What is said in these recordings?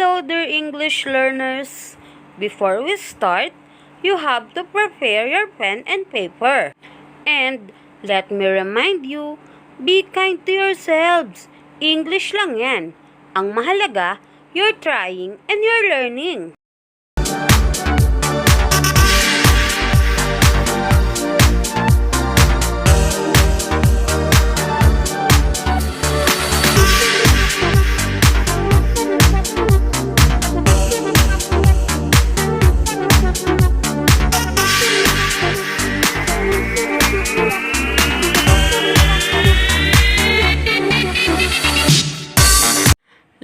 Hello dear English learners! Before we start, you have to prepare your pen and paper. And let me remind you, be kind to yourselves. English lang yan. Ang mahalaga, you're trying and you're learning.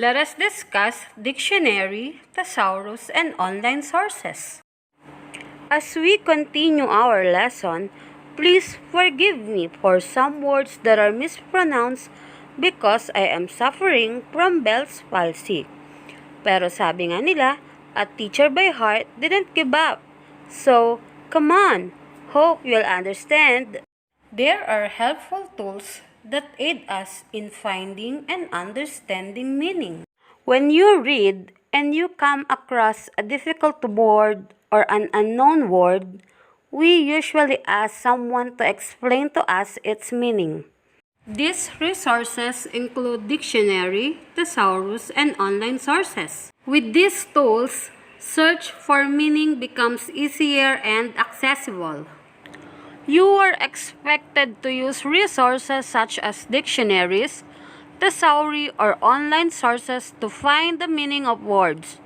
Let us discuss dictionary, thesaurus, and online sources. As we continue our lesson, please forgive me for some words that are mispronounced because I am suffering from Bell's palsy. Pero sabi nga nila, a teacher by heart didn't give up. So, come on, hope you'll understand. There are helpful tools that aid us in finding and understanding meaning. When you read and you come across a difficult word or an unknown word, we usually ask someone to explain to us its meaning. These resources include dictionary, thesaurus, and online sources. With these tools, search for meaning becomes easier and accessible. You are expected to use resources such as dictionaries, thesauri, or online sources to find the meaning of words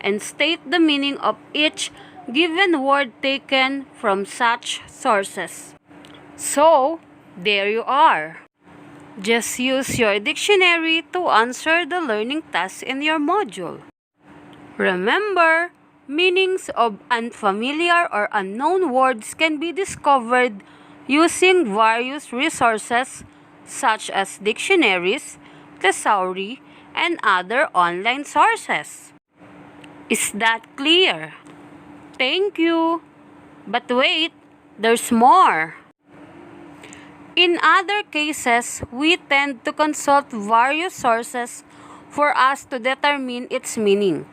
and state the meaning of each given word taken from such sources. So, there you are. Just use your dictionary to answer the learning task in your module. Remember, meanings of unfamiliar or unknown words can be discovered using various resources such as dictionaries, thesauri, and other online sources. Is that clear? Thank you. But wait, there's more. In other cases, we tend to consult various sources for us to determine its meaning.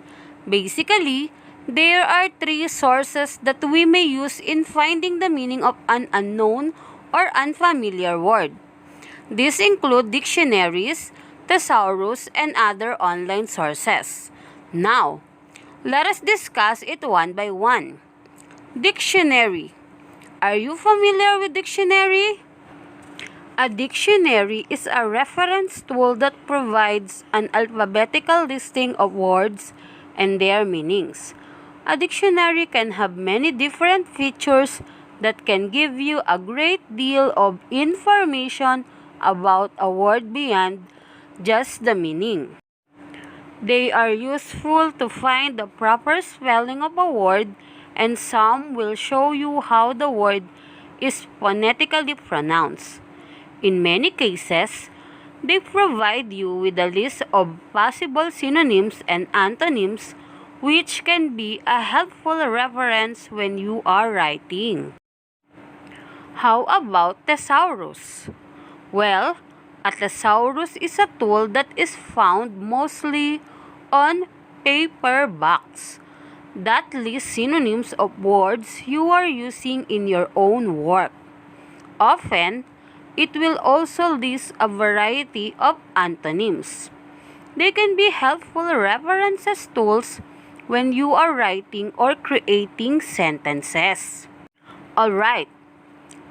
Basically, there are three sources that we may use in finding the meaning of an unknown or unfamiliar word. These include dictionaries, thesaurus, and other online sources. Now, let us discuss it one by one. Dictionary. Are you familiar with dictionary? A dictionary is a reference tool that provides an alphabetical listing of words and their meanings. A dictionary can have many different features that can give you a great deal of information about a word beyond just the meaning. They are useful to find the proper spelling of a word, and some will show you how the word is phonetically pronounced. In many cases, they provide you with a list of possible synonyms and antonyms, which can be a helpful reference when you are writing. How about thesaurus? Well, a thesaurus is a tool that is found mostly on paperbacks that list synonyms of words you are using in your own work. Often, it will also list a variety of antonyms. They can be helpful references tools when you are writing or creating sentences. Alright,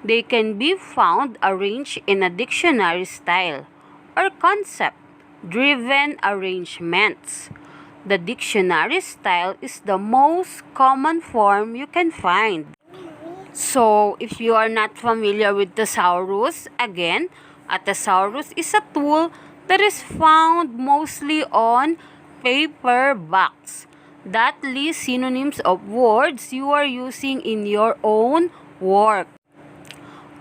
they can be found arranged in a dictionary style or concept-driven arrangements. The dictionary style is the most common form you can find. So, if you are not familiar with thesaurus, again, a thesaurus is a tool that is found mostly on paperbacks that list synonyms of words you are using in your own work.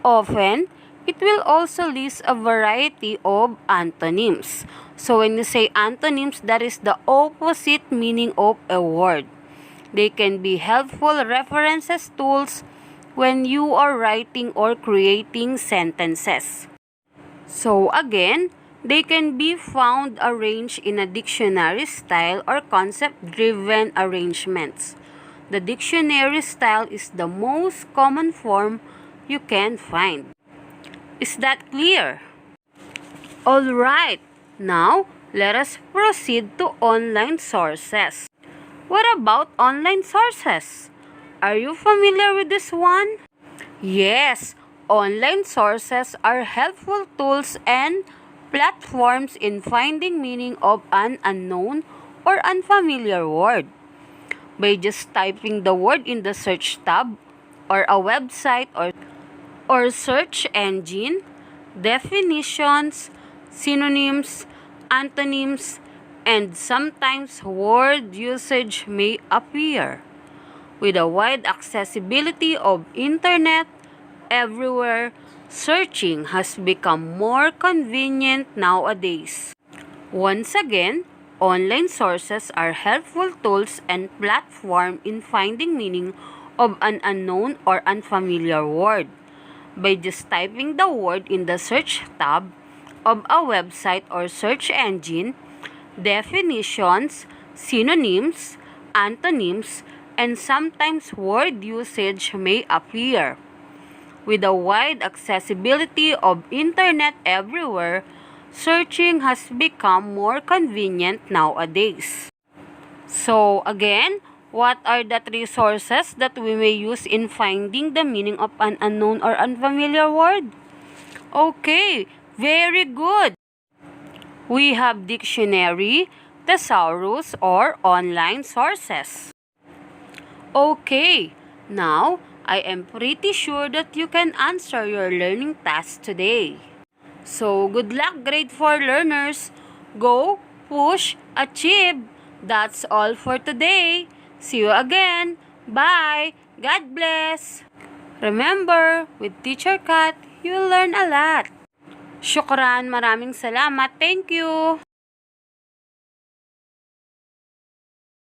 Often, it will also list a variety of antonyms. So, when you say antonyms, that is the opposite meaning of a word. They can be helpful references tools when you are writing or creating sentences. So again, They can be found arranged in a dictionary style or concept-driven arrangements. The dictionary style is the most common form you can find. Is that clear? Alright, now let us proceed to online sources. What about online sources? Are you familiar with this one? Yes, online sources are helpful tools and platforms in finding meaning of an unknown or unfamiliar word. By just typing the word in the search tab or a website or search engine, definitions, synonyms, antonyms, and sometimes word usage may appear. With a wide accessibility of internet everywhere, searching has become more convenient nowadays. Once again, online sources are helpful tools and platforms in finding meaning of an unknown or unfamiliar word. By just typing the word in the search tab of a website or search engine, definitions, synonyms, antonyms, and sometimes word usage may appear. With a wide accessibility of internet everywhere, searching has become more convenient nowadays. So again, what are the three sources that we may use in finding the meaning of an unknown or unfamiliar word? Okay, very good. We have dictionary, thesaurus, or online sources. Okay, now I am pretty sure that you can answer your learning task today. So, good luck grade 4 learners. Go, push, achieve. That's all for today. See you again. Bye. God bless. Remember, with Teacher Kat, you'll learn a lot. Shukran, maraming salamat. Thank you.